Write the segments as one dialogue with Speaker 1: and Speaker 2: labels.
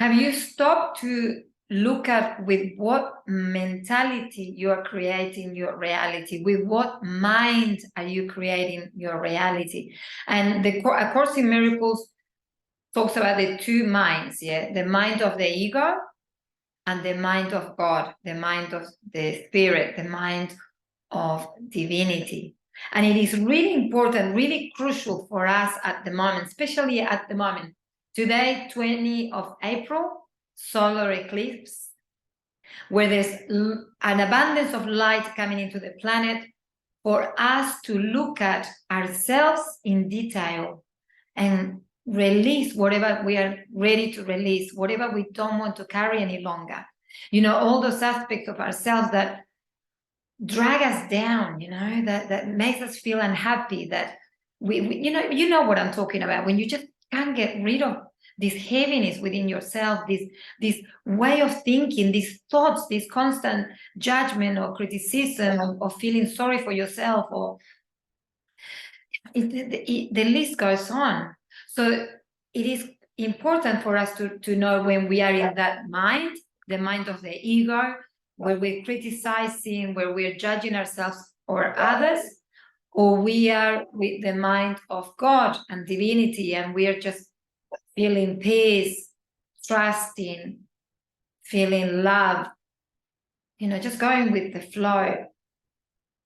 Speaker 1: Have you stopped to look at with what mentality you are creating your reality? With what mind are you creating your reality? And A Course in Miracles talks about the two minds, the mind of the ego and the mind of God, the mind of the spirit, the mind of divinity. And it is really important, really crucial for us at the moment, especially at the moment. Today, 20 of April, solar eclipse, where there's an abundance of light coming into the planet for us to look at ourselves in detail and release whatever we are ready to release, whatever we don't want to carry any longer. All those aspects of ourselves that drag us down, that makes us feel unhappy, that we what I'm talking about, when you just can't get rid of this heaviness within yourself, this way of thinking, these thoughts, this constant judgment or criticism or feeling sorry for yourself, or the list goes on. So it is important for us to know when we are in that mind, the mind of the ego, where we're criticizing, where we're judging ourselves or others, or we are with the mind of God and divinity, and we are just feeling peace, trusting, feeling love, just going with the flow.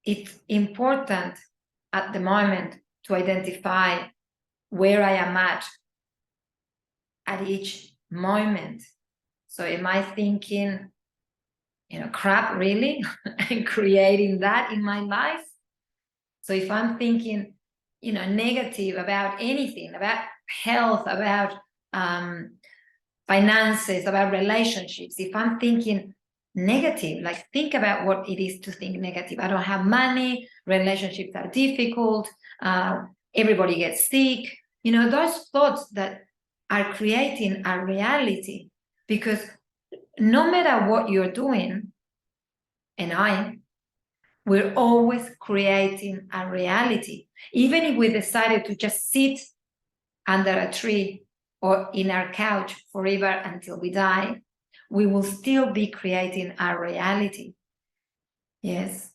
Speaker 1: It's important at the moment to identify where I am at each moment. So am I thinking, crap, really? And creating that in my life? So if I'm thinking, negative about anything, about health, about finances, about relationships, if I'm thinking negative, like think about what it is to think negative. I don't have money, relationships are difficult, everybody gets sick, those thoughts that are creating a reality. Because no matter what you're doing, we're always creating a reality. Even if we decided to just sit under a tree or in our couch forever until we die, we will still be creating a reality. Yes.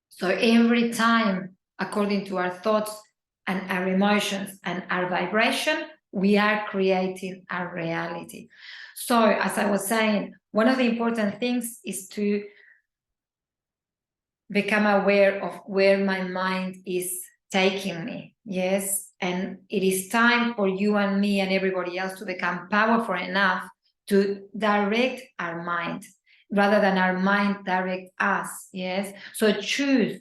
Speaker 1: So every time, according to our thoughts and our emotions and our vibration, we are creating a reality. So as I was saying, one of the important things is to become aware of where my mind is taking me. Yes. And it is time for you and me and everybody else to become powerful enough to direct our mind rather than our mind direct us. Yes. So choose.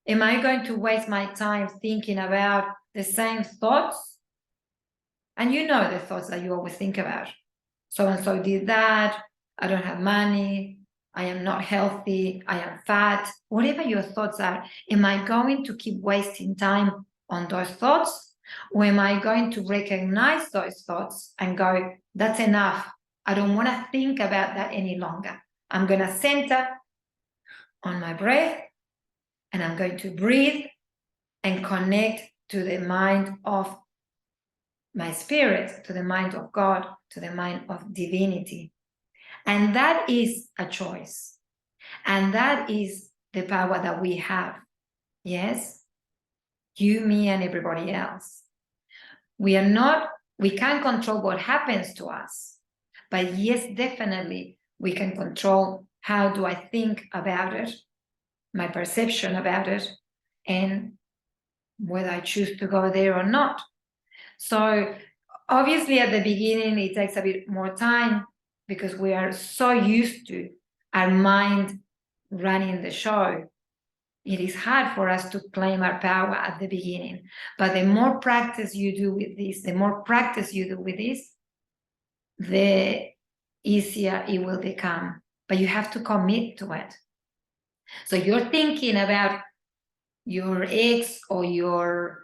Speaker 1: Am I going to waste my time thinking about the same thoughts? And the thoughts that you always think about. So-and-so did that. I don't have money. I am not healthy. I am fat. Whatever your thoughts are, am I going to keep wasting time on those thoughts? Or am I going to recognize those thoughts and go, that's enough. I don't want to think about that any longer. I'm going to center on my breath, and I'm going to breathe and connect to the mind of my spirit, to the mind of God, to the mind of divinity. And that is a choice. And that is the power that we have. Yes? You, me, and everybody else. We can't control what happens to us. But yes, definitely, we can control how do I think about it, my perception about it, and whether I choose to go there or not. So obviously at the beginning, it takes a bit more time because we are so used to our mind running the show. It is hard for us to claim our power at the beginning. But the more practice you do with this, the easier it will become. But you have to commit to it. So you're thinking about your ex or your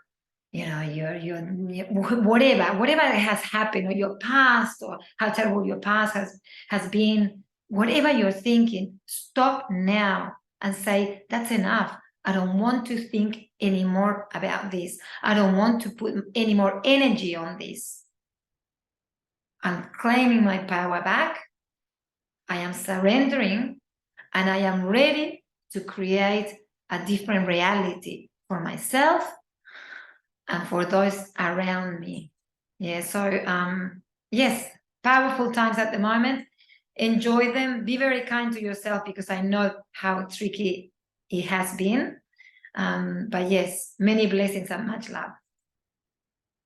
Speaker 1: whatever has happened, or your past, or how terrible your past has been, whatever you're thinking, stop now and say, that's enough. I don't want to think anymore about this. I don't want to put any more energy on this. I'm claiming my power back. I am surrendering, and I am ready to create a different reality for myself and for those around me. Yeah, so yes, powerful times at the moment. Enjoy them. Be very kind to yourself, because I know how tricky it has been. But yes, many blessings and much love.